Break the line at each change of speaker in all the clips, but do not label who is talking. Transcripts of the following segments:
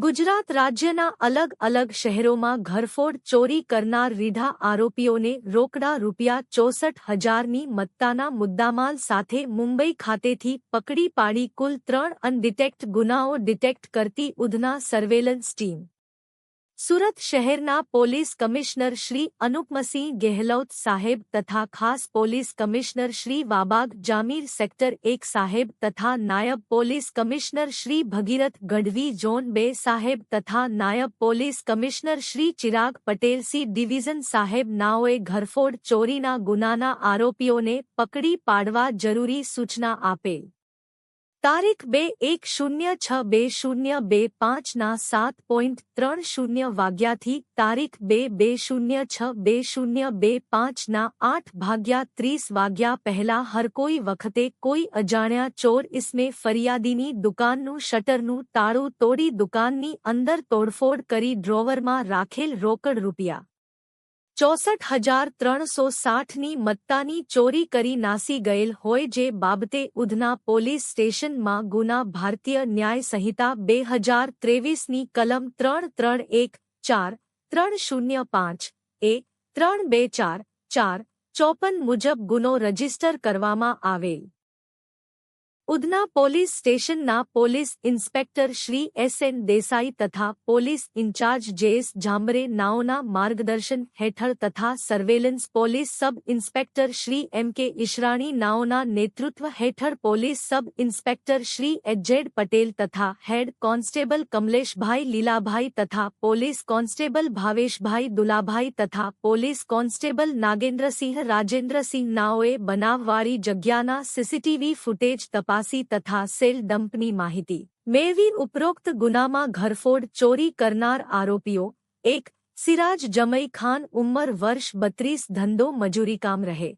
ગુજરાત રાજ્યના અલગ અલગ શહેરોમાં ઘરફોડ ચોરી કરનાર રીઢા આરોપીઓને રોકડા ₹64,000ની મત્તાના મુદ્દામાલ સાથે મુંબઈ ખાતેથી પકડી પાડી કુલ 3 અનડિટેક્ટ ગુનાઓ ડિટેક્ટ કરતી ઉધના સર્વેલન્સ ટીમ। સુરત શહેરના પોલીસ કમિશનર શ્રી અનુપમસિંહ ગેહલોત સાહેબ તથા ખાસ police commissioner Shri Vabang Jamir sector 1 સાહેબ તથા નાયબ police commissioner Shri Bhagirath Gadhvi zone 2 સાહેબ તથા નાયબ police commissioner Shri Chirag Patel C division સાહેબ નાઓએ ઘરફોડ ચોરીના ગુનાના આરોપીઓને પકડી પાડવા જરૂરી સૂચના આપેલ। તારીખ 2/1/06/2025ના 7:30 વાગ્યાથી તારીખ 2/2/06/2025ના 8:30 વાગ્યા પહેલા હરકોઈ વખતે કોઈ અજાણ્યા ચોર ઇસમે ફરિયાદીની દુકાનનું શટરનું તાળું તોડી દુકાનની અંદર તોડફોડ કરી ડ્રોવરમાં રાખેલ રોકડ ₹64,360ની મત્તાની ચોરી કરી નાસી ગયેલ હોય જે બાબતે ઉધના પોલીસ સ્ટેશનમાં ગુના ભારતીય ન્યાય સંહિતા 2023ની કલમ 3314305(a)32454 મુજબ ગુનો રજીસ્ટર કરવામાં આવેલ। ઉધના પોલીસ સ્ટેશનના police inspector Shri S N. Desai તથા પોલીસ ઇન્ચાર્જ જે.એસ. જાંબરે નાઓના માર્ગદર્શન હેઠળ તથા surveillance police sub inspector Shri M K. Ishrani નાઓના નેતૃત્વ હેઠળ police sub inspector Shri H Z. Patel તથા હેડ કોન્સ્ટેબલ કમલેશભાઈ લીલાભાઈ તથા પોલીસ કોન્સ્ટેબલ ભાવેશભાઈ દુલાભાઈ તથા પોલીસ કોન્સ્ટેબલ નાગેન્દ્રસિંહ રાજેન્દ્રસિંહ નાઓએ બનાવવાળી જગ્યાના સીસીટીવી ફૂટેજ તપાસી તથા સેલ ડમ્પની માહિતી મેળવી ઉપરોક્ત ગુનામાં ઘરફોડ ચોરી કરનાર આરોપીઓ 1. સિરાજ જમઈ ખાન ઉંમર વર્ષ 32 ધંધો મજૂરી કામ રહે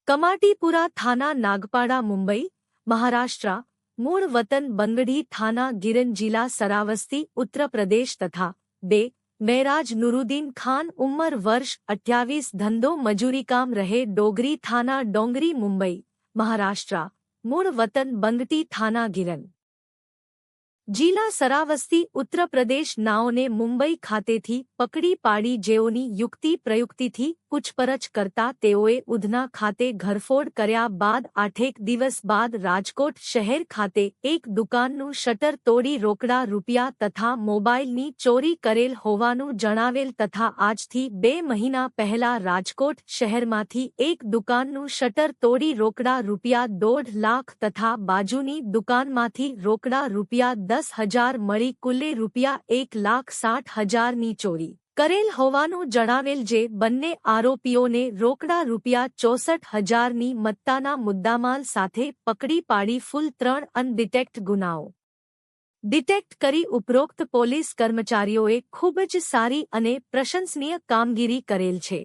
કમાટીપુરા થાના નાગપાડા મુંબઈ મહારાષ્ટ્ર મૂળ વતન બંગડી થાના ગિરન જિલ્લા સરાવસ્તી ઉત્તર પ્રદેશ તથા 2. મેરાજ નુરુદ્દીન ખાન ઉંમર વર્ષ 28 ધંધો મજૂરી કામ રહે ડોગરી થાના ડોંગરી મુંબઈ મહારાષ્ટ્ર મૂળ વતન બંગટી થાના ગિરન જિલ્લા સરાવસ્તી ઉત્તર પ્રદેશ નાઓને મુંબઈ ખાતેથી પકડી પાડી જેઓની યુક્તિ પ્રયુક્તિથી પૂછપરછ કરતા તેઓએ ઉધના ખાતે ઘરફોડ કર્યા બાદ 8 દિવસ બાદ રાજકોટ શહેર ખાતે એક દુકાનનું શટર તોડી રોકડા રૂપિયા તથા મોબાઈલની ચોરી કરેલ હોવાનું જણાવેલ તથા આજથી 2 મહિના પહેલા રાજકોટ શહેરમાંથી એક દુકાનનું શટર તોડી રોકડા રૂપિયા 1.5 લાખ તથા બાજુની દુકાનમાંથી રોકડા રૂપિયા 10,000 મળી કુલ્લે રૂપિયા 1,60,000ની ચોરી કરેલ હોવાનું જણાવેલ જે બંને આરોપીઓને રોકડા રૂપિયા 64,000ની મત્તાના મુદ્દામાલ સાથે પકડી પાડી ફૂલ 3 અનડિટેક્ટ ગુનાઓ ડિટેક્ટ કરી ઉપરોક્ત પોલીસ કર્મચારીઓએ ખૂબ જ સારી અને પ્રશંસનીય કામગીરી કરેલ છે।